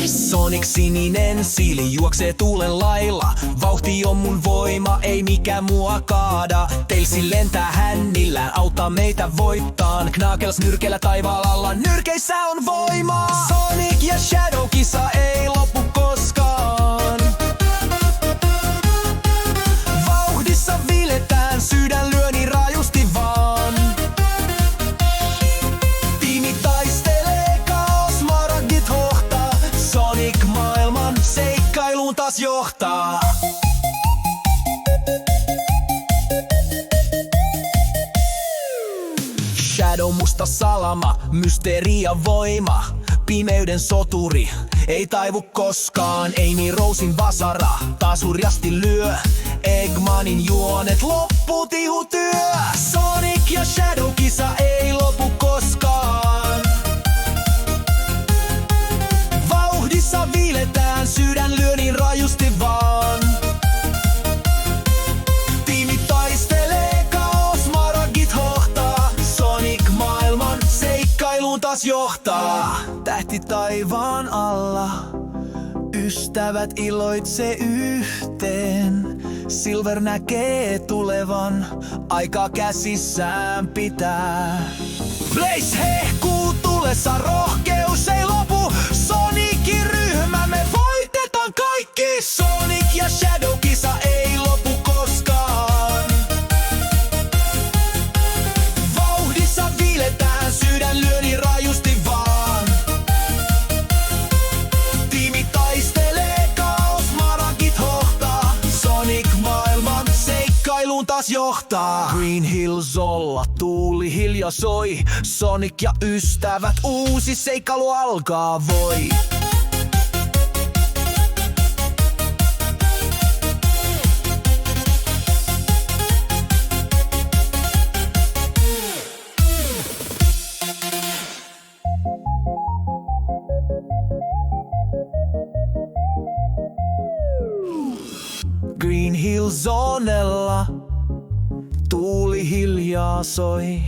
Sonic sininen siili juoksee tuulen lailla. Vauhti on mun voima, ei mikään mua kaada. Tailsi lentää hännillään, auttaa meitä voittaan. Knuckles nyrkeillä taivaalla, nyrkeissä on voimaa. Sonic ja Shadow kisa ei lopu koskaan. Vauhdissa viletään, sydän lyö niin rajusti vaan. Tiimi taistelee, kaos Maragit hohtaa. Sonic maailman seikkailuun taas johtaa. Shadow musta salama, mysteeri ja voima. Pimeyden soturi, ei taivu koskaan. Amy Rosen vasara, taas hurjasti lyö. Eggmanin juonet loppuu tihutyö. Sonic ja Shadow kisa ei lopu koskaan. Vauhdissa viiletään, sydän lyö niin rajusti vaan. Tiimi taistelee, kaos Maragit hohtaa. Sonic maailman seikkailuun taas johtaa. Tähti taivaan alla, ystävät iloitsee yhteen. Silver näkee tulevan, aikaa käsissään pitää. Blaze hehkuu tulessa, rohkeus ei lopu. Sonicin ryhmä, me voitetaan kaikki. Sonic ja Shadow kisa ei lopu koskaan. Vauhdissa viiletään, sydän lyö niin rajusti vaan. Tiimi taistelee, kaos Maragit hohtaa. Sonic maailman seikkailuun taas johtaa. Green Hill Zolla, tuuli hiljaa soi. Sonic ja ystävät, uusi seikkailu alkaa voi. Green Hill Zonella, tuuli hiljaa soi.